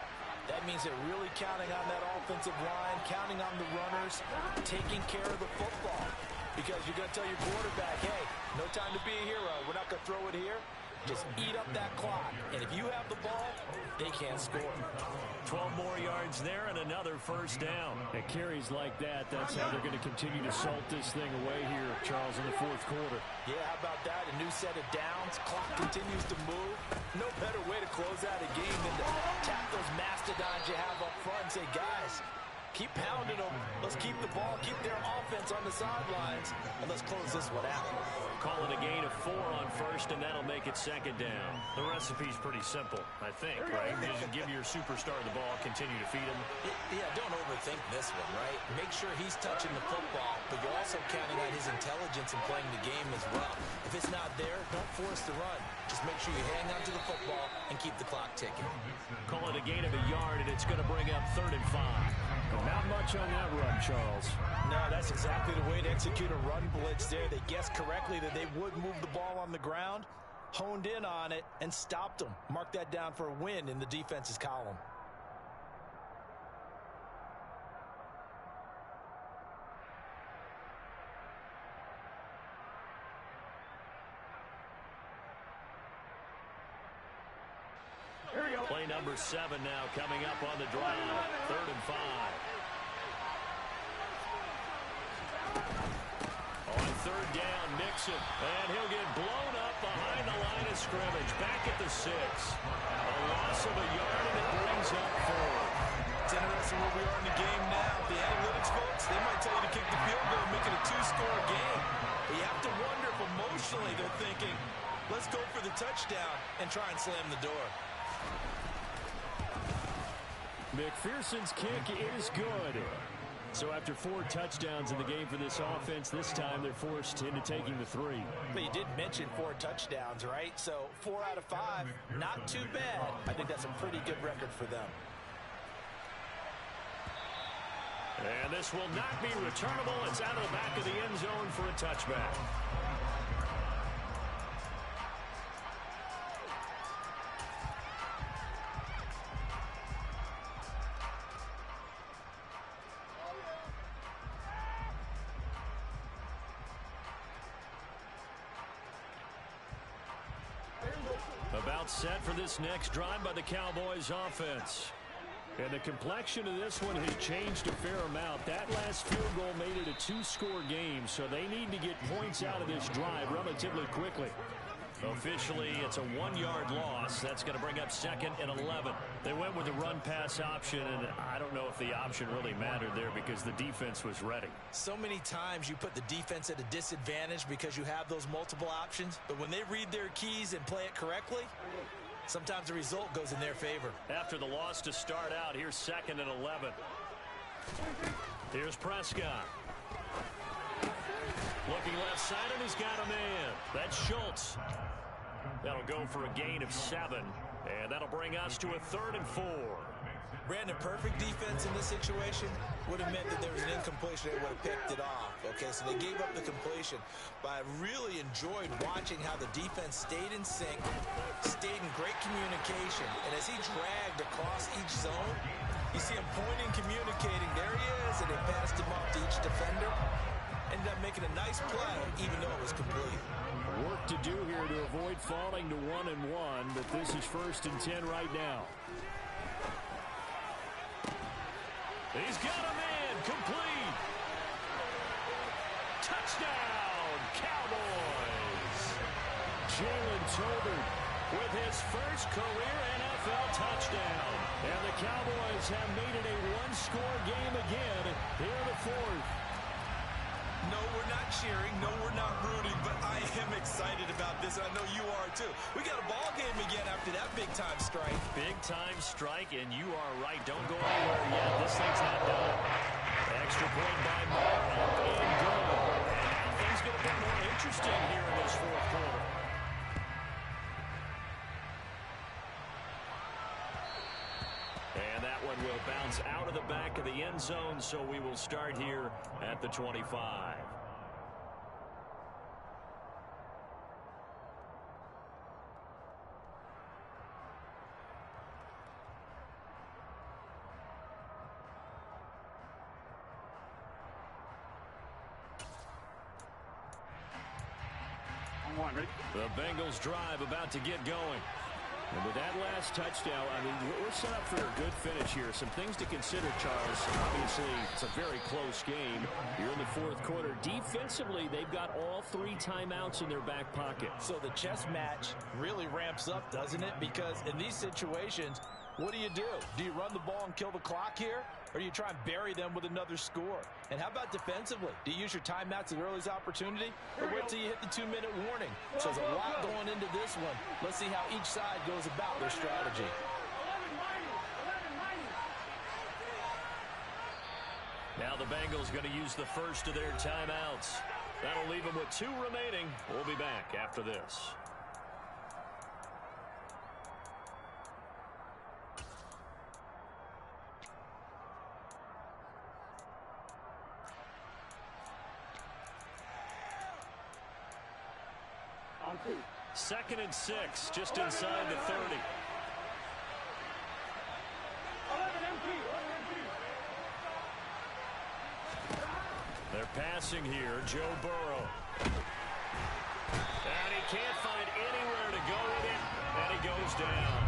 That means they're really counting on that offensive line, counting on the runners, taking care of the football. Because you're going to tell your quarterback, hey, no time to be a hero. We're not going to throw it here. Just eat up that clock. And if you have the ball, they can't score. 12 more yards there and another 1st down. At carries like that, that's how they're going to continue to salt this thing away here, Charles, in the 4th quarter. Yeah, how about that? A new set of downs. Clock continues to move. No better way to close out a game than to tap those mastodons you have up front and say, guys, keep pounding them. Let's keep the ball, keep their offense on the sidelines, and let's close this one out. Call it a gain of 4 on 1st, and that'll make it 2nd down. The recipe's pretty simple, I think, right? Just give your superstar the ball, continue to feed him. Yeah, don't overthink this one, right? Make sure he's touching the football, but you're also counting on his intelligence in playing the game as well. If it's not there, don't force the run. Just make sure you hang on to the football and keep the clock ticking. Call it a gain of a yard, and it's going to bring up 3rd and 5. But not much on that run, Charles. No, that's exactly the way to execute a run blitz there. They guessed correctly that they would move the ball on the ground, honed in on it, and stopped them. Mark that down for a win in the defense's column. Play number 7 now coming up on the drive. 3rd and 5. On 3rd down, Mixon. And he'll get blown up behind the line of scrimmage. Back at the 6. A loss of a yard, and it brings up 4. It's interesting where we are in the game now. The analytics folks, they might tell you to kick the field goal and make it a 2-score game. But you have to wonder if emotionally they're thinking, let's go for the touchdown and try and slam the door. McPherson's kick is good. So after 4 touchdowns in the game for this offense, this time they're forced into taking the 3. But you did mention 4 touchdowns, right? So 4 out of 5, not too bad. I think that's a pretty good record for them. And this will not be returnable. It's out of the back of the end zone for a touchback. About set for this next drive by the Cowboys offense. And the complexion of this one has changed a fair amount. That last field goal made it a 2-score game, so they need to get points out of this drive relatively quickly. Officially, it's a 1-yard loss. That's going to bring up 2nd and 11. They went with the run-pass option, and I don't know if the option really mattered there because the defense was ready. So many times you put the defense at a disadvantage because you have those multiple options, but when they read their keys and play it correctly, sometimes the result goes in their favor. After the loss to start out, here's 2nd and 11. Here's Prescott. Looking left side, and he's got a man. That's Schultz. That'll go for a gain of 7, and that'll bring us to a 3rd and 4. Brandon, perfect defense in this situation would have meant that there was an incompletion. They would have picked it off. Okay, so they gave up the completion. But I really enjoyed watching how the defense stayed in sync, stayed in great communication. And as he dragged across each zone, you see him pointing, communicating. There he is, and they passed him off to each defender. Ended up making a nice play, even though it was complete. Work to do here to avoid falling to 1 and 1, but this is 1st and 10 right now. He's got a man, complete. Touchdown, Cowboys. Jalen Tolbert With his first career NFL touchdown. And the Cowboys have made it a 1-score game again here in the 4th. No, we're not cheering. No, we're not rooting, but I am excited about this. I know you are, too. We got a ball game again after that big-time strike. Big-time strike, and you are right. Don't go anywhere yet. This thing's not done. Extra point by Mark, up and good. And now things get a bit more interesting here in this 4th quarter. And that one will bounce out of the back of the end zone, so we will start here at the 25. The Bengals drive about to get going. And with that last touchdown, I mean, we're set up for a good finish here. Some things to consider, Charles. Obviously, it's a very close game. You're in the 4th quarter. Defensively, they've got all 3 timeouts in their back pocket. So the chess match really ramps up, doesn't it? Because in these situations, what do? Do you run the ball and kill the clock here? Or do you try and bury them with another score? And how about defensively? Do you use your timeouts at earliest opportunity? Or wait till you hit the 2-minute warning? So there's a lot going into this one. Let's see how each side goes about their strategy. Now the Bengals going to use the first of their timeouts. That'll leave them with 2 remaining. We'll be back after this. Second and 6, just inside the 30. They're passing here, Joe Burrow. And he can't find anywhere to go with it, and he goes down.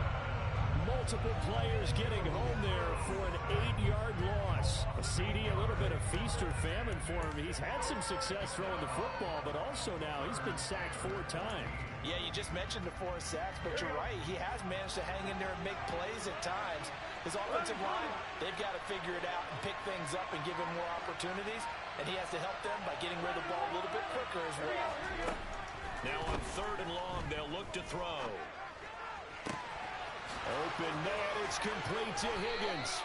Multiple players getting home there for an 8-yard loss. A CD, a little bit of feast or famine for him. He's had some success throwing the football, but also now he's been sacked 4 times. Yeah, you just mentioned the 4 sacks, but you're right. He has managed to hang in there and make plays at times. His offensive line, they've got to figure it out and pick things up and give him more opportunities, and he has to help them by getting rid of the ball a little bit quicker as well. Now on 3rd and long, they'll look to throw. Open man, it's complete to Higgins.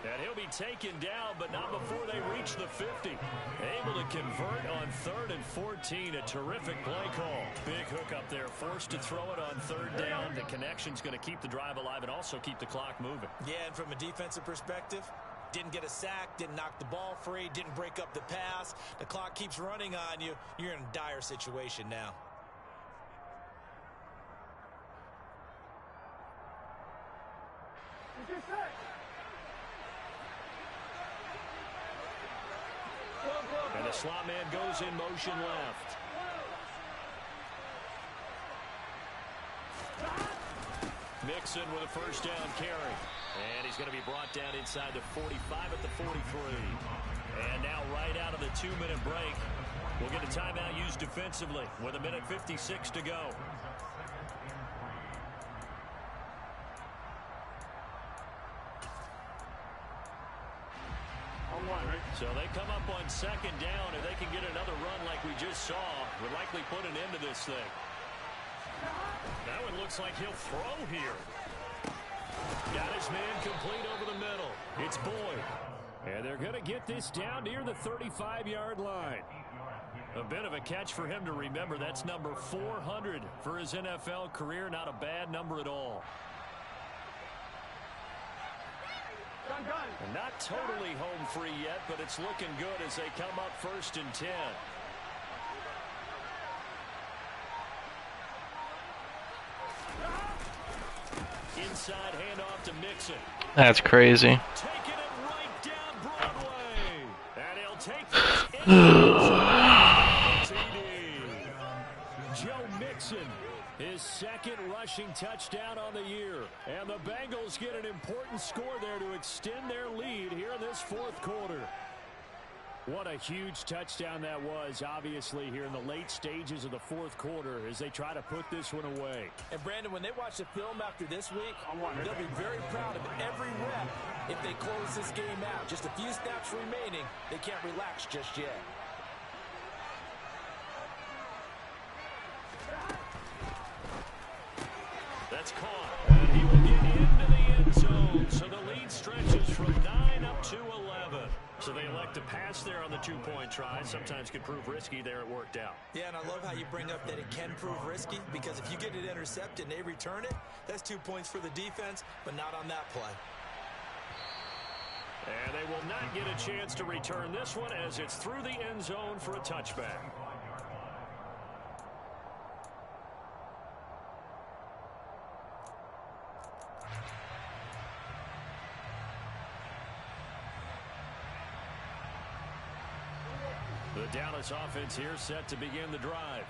And he'll be taken down, but not before they reach the 50. Able to convert on 3rd and 14. A terrific play call. Big hook up there. Forced to throw it on 3rd down. The connection's going to keep the drive alive and also keep the clock moving. Yeah, and from a defensive perspective, didn't get a sack, didn't knock the ball free, didn't break up the pass. The clock keeps running on you. You're in a dire situation now. And the slot man goes in motion left. Mixon with a first down carry. And he's going to be brought down inside the 45 at the 43. And now right out of the 2-minute break, we'll get a timeout used defensively with 1:56 to go. So they come up on 2nd down. If they can get another run like we just saw, would likely put an end to this thing. That one looks like he'll throw here. Got his man complete over the middle. It's Boyd. And they're going to get this down near the 35-yard line. A bit of a catch for him to remember. That's number 400 for his NFL career. Not a bad number at all. And not totally home free yet, but it's looking good as they come up 1st and 10. Inside handoff to Mixon. That's crazy. Taking it right down Broadway. And he'll take this TD. Joe Mixon, his 2nd rushing touchdown on the year. And the Bengals get an important score there to extend their lead here in this 4th quarter. What a huge touchdown that was, obviously, here in the late stages of the 4th quarter as they try to put this one away. And, Brandon, when they watch the film after this week, they'll be very proud of every rep if they close this game out. Just a few snaps remaining. They can't relax just yet. That's caught. And he will get into the end zone. So the lead stretches from 9 up to 11. So they elect to pass there on the 2-point try. Sometimes could prove risky. There it worked out. Yeah, and I love how you bring up that it can prove risky, because if you get it intercepted and they return it, that's 2 points for the defense, but not on that play. And they will not get a chance to return this one as it's through the end zone for a touchback. The Dallas offense here set to begin the drive.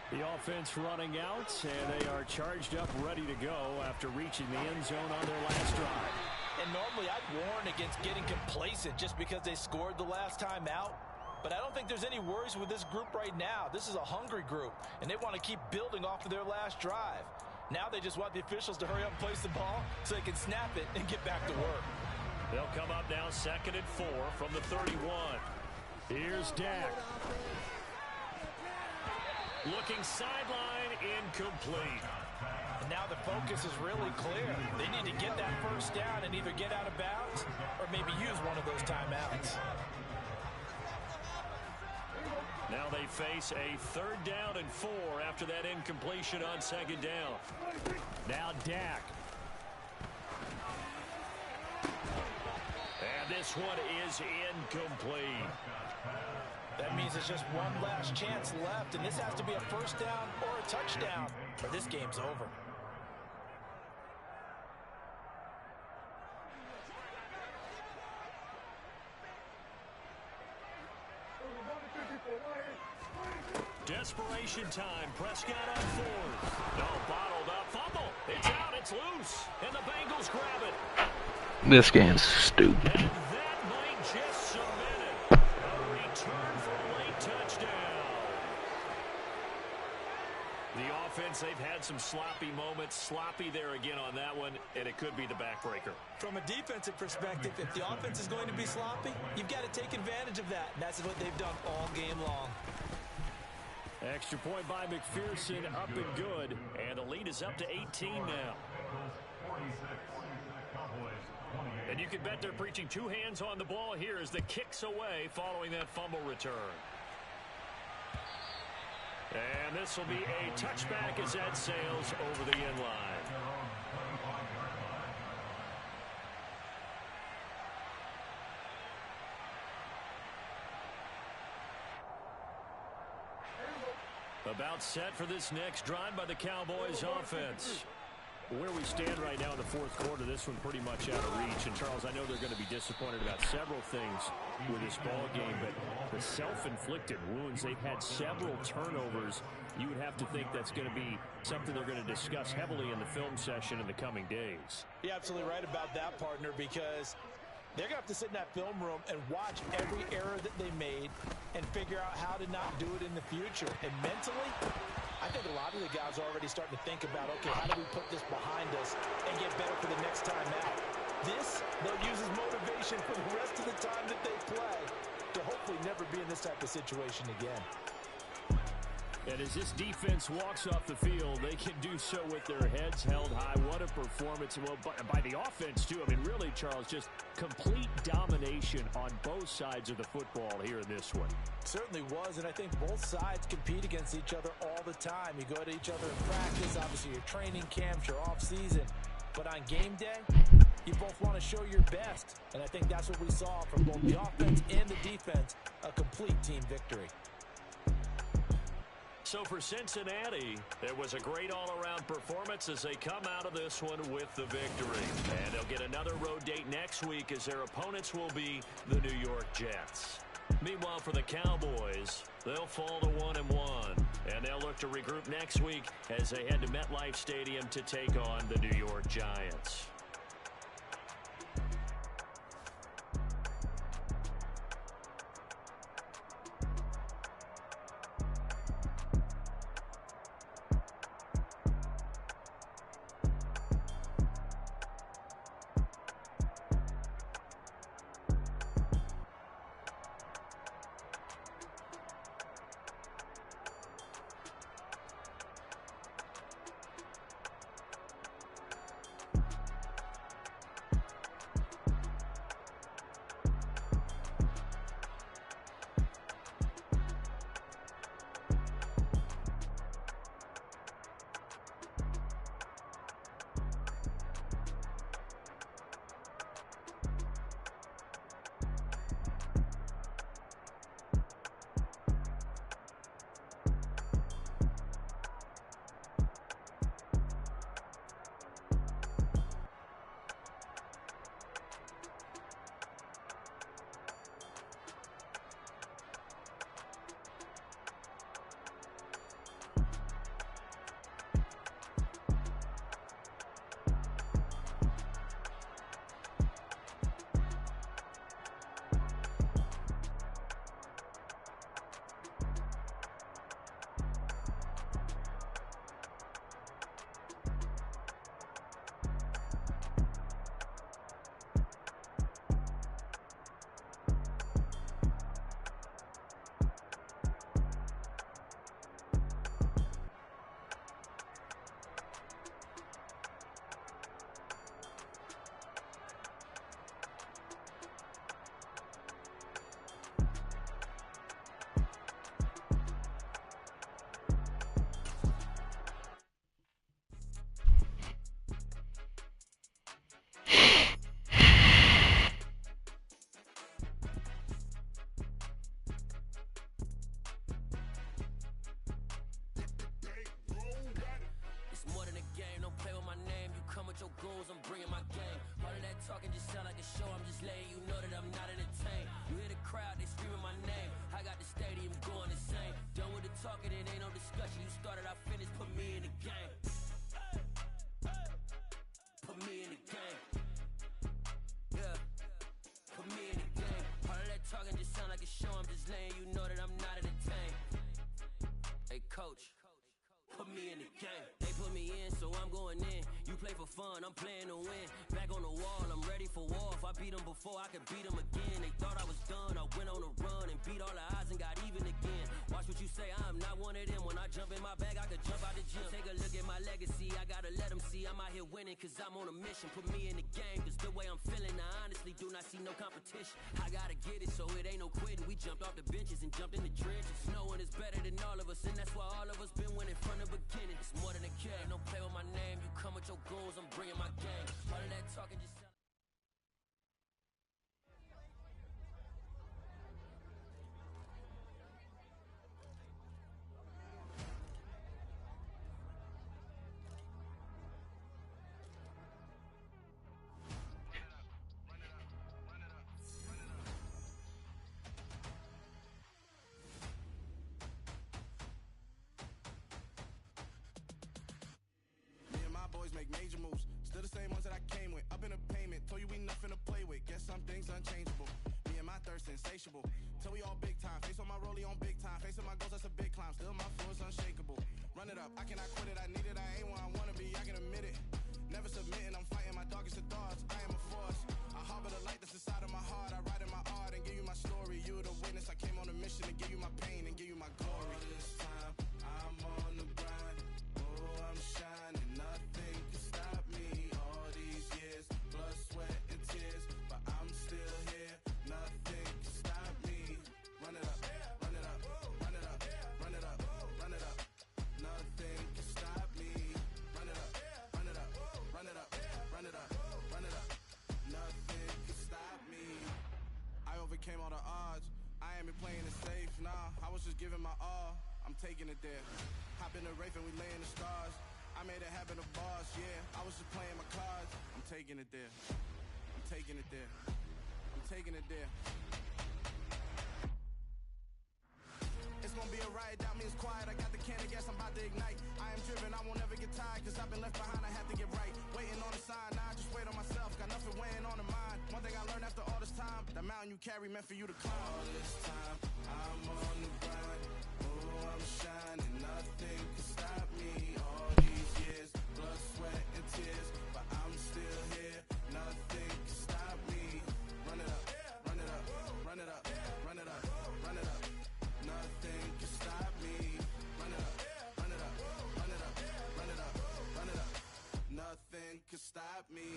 The offense running out, and they are charged up, ready to go after reaching the end zone on their last drive. And normally I'd warn against getting complacent just because they scored the last time out. But I don't think there's any worries with this group right now. This is a hungry group, and they want to keep building off of their last drive. Now they just want the officials to hurry up and place the ball so they can snap it and get back to work. They'll come up now 2nd and 4 from the 31. Here's Dak. Looking sideline, incomplete. And now the focus is really clear. They need to get that first down and either get out of bounds or maybe use one of those timeouts. Now they face a 3rd down and 4 after that incompletion on 2nd down. Now Dak. And this one is incomplete. That means it's just one last chance left, and this has to be a first down or a touchdown, or this game's over. Desperation time. Prescott on 4th. No, bottled up. Fumble. It's out. It's loose. And the Bengals grab it. This game's stupid. And that might just cement it. A return for a late touchdown. The offense, they've had some sloppy moments. Sloppy there again on that one, and it could be the backbreaker. From a defensive perspective, if the offense is going to be sloppy, you've got to take advantage of that. And that's what they've done all game long. Extra point by McPherson, up and good. And the lead is up to 18 now. 46, Cowboys 28. And you can bet they're preaching two hands on the ball here as the kick's away following that fumble return. And this will be a touchback as that sails over the end line. About set for this next drive by the Cowboys offense. Where we stand right now in the fourth quarter, this one pretty much out of reach. And, Charles, I know they're going to be disappointed about several things with this ball game, but the self-inflicted wounds, they've had several turnovers. You would have to think that's going to be something they're going to discuss heavily in the film session in the coming days. You're absolutely right about that, partner, because they're going to have to sit in that film room and watch every error that they made and figure out how to not do it in the future. And mentally, I think a lot of the guys are already starting to think about, okay, how do we put this behind us and get better for the next time out? This, they'll use as motivation for the rest of the time that they play to hopefully never be in this type of situation again. And as this defense walks off the field, they can do so with their heads held high. What a performance. Well, by the offense, too. I mean, really, Charles, just complete domination on both sides of the football here in this one. Certainly was, and I think both sides compete against each other all the time. You go to each other in practice, obviously your training camps, your off-season. But on game day, you both want to show your best. And I think that's what we saw from both the offense and the defense, a complete team victory. So for Cincinnati, it was a great all-around performance as they come out of this one with the victory. And they'll get another road date next week as their opponents will be the New York Jets. Meanwhile, for the Cowboys, they'll fall to 1-1. And they'll look to regroup next week as they head to MetLife Stadium to take on the New York Giants. goons, I'm bringing my gang. All of that talking just sound like a show, I'm just letting you know that I'm not entertained. You hear the crowd, they screaming my name. I got the stadium going insane. Done with the talking, it ain't no discussion. You started, I finished, put me in the game. Put me in the game. Yeah, put me in the game. All of that talking just sound like a show, I'm just letting you know that I'm not entertained. Hey coach, put me in the game. They put me in, so I'm going in. You play for fun, I'm playing to win. Back on the wall, I'm ready for war. If I beat them before, I could beat them again. They thought I was done, I went on a run and beat all the odds and got even again. Watch what you say, I'm not one of them. When I jump in my bag, I could jump out the gym. Take a look at my legacy, I gotta let them see I'm out here winning. winning, cause I'm on a mission. Put me in the game, cause the way I'm feeling, I honestly do not see no competition. I gotta get it, so it ain't no quitting. We jumped off the benches and jumped in the trenches. No one is better than all of us, and that's why all of us been winning from the beginning. It's more than a game, don't play with my name. You come with your goons, I'm bringing my game. All of that talking just sound. Me and my boys make major moves. Still the same ones that I came with. Up in a payment, told you we nothing to play with. Guess some things unchangeable. Me and my thirst insatiable. Till we all big time. Face on my rollie on big time. Facing my goals, that's a big climb. Still my flow is unshakable. Run it up, I cannot quit it. I need it, I ain't where I wanna be. I can admit it. Never submitting, I'm fighting my darkest of thoughts. I am a force. I harbor the light that's inside of my heart. I write in my art and give you my story. You the witness. I came on a mission to give you my pain and give you my glory. All this time, I'm on the grind. Oh, I'm shining. Nothing can stop me. All these years, blood, sweat, and tears. But I'm still here. Nothing can stop me. Run it up, run it up, run it up, run it up, run it up. Nothing can stop me. Run it up, run it up, run it up, run it up, run it up. Nothing can stop me. I overcame all the odds. I ain't been playing it safe, nah. I was just giving my all. I'm taking it there. Hop in the Wraith and we lay in the stars. I made it happen, the boss, yeah. I was just playing my cards. I'm taking it there. I'm taking it there. I'm taking it there. It's gonna be a riot, doubt me it's quiet. I got the can of gas, I'm about to ignite. I am driven, I won't ever get tired, cause I've been left behind, I have to get right. Waiting on the sign, now I just wait on myself. Got nothing weighing on the mind. One thing I learned after all this time, the mountain you carry meant for you to climb. All this time, I'm on the grind. Oh, I'm shining, nothing can stop me. All these years, blood, sweat, and tears. But I'm still here, nothing can stop me. Run it up, run it up, run it up, run it up, run it up. Nothing can stop me. Run it up, run it up, run it up, run it up, run it up. Nothing can stop me.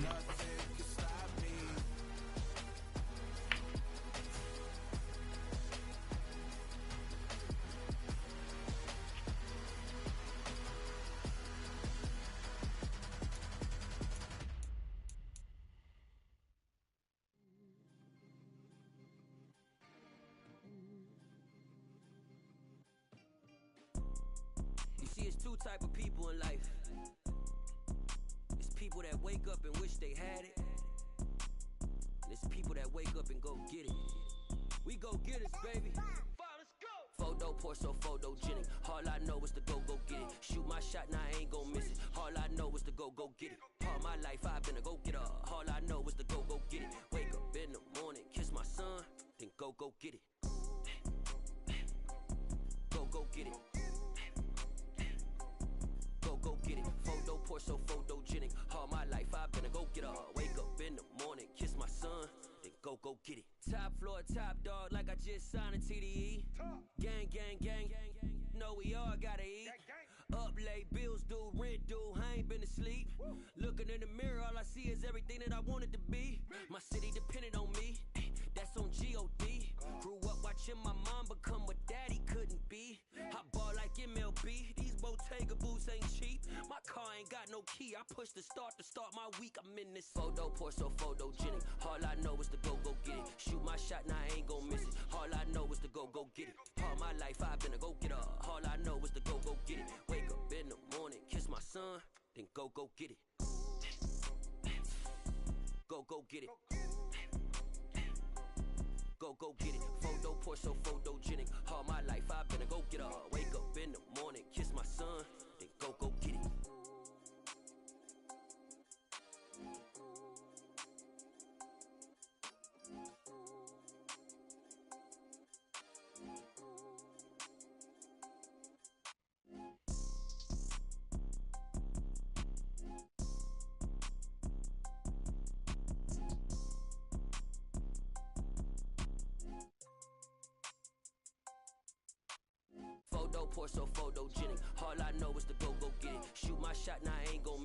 Nothing can stop me. You see, it's two type of people in life. It's people that wake up and wish they had it. And it's people that wake up and go get it. We go get it, baby. Photo pour so photogenic. All I know is to go get it. Shoot my shot, now I ain't gon' miss it. All I know is to go get it. All my life I've been a go getter. All I know is to go get it. Wake up in the morning, kiss my son, then go get it. Go get it. Go get it. Photo pour so photogenic. All my life I've been a go getter. Wake up in the morning, kiss my son, then go get it. Top floor, top dog, like I just signed a TDE. Gang, gang, gang. Know we all gotta eat. Up late, bills due, rent due, I ain't been asleep. Looking in the mirror, all I see is everything that I wanted to be. My city depended on me, that's on G.O.D. Grew up watching my mom become what daddy couldn't be. I ball like MLB, these Bottega boots ain't cheap. My car ain't got no key, I push the start to start my week. I'm in this photo pour so photogenic. All I know is to go get it. Shoot my shot, now I ain't gon' miss it. All I know is to go get it. All my life I've been a go getter. All I know is to go get it. Wake up in the morning, kiss my son, then go get it. Go get it. Go get it. Photo pour so photogenic. All my life I've been a go getter. Wake up in the morning, kiss my son, then go get it. dope, pour so photogenic. All I know is to go get it. Shoot my shot, now I ain't gon'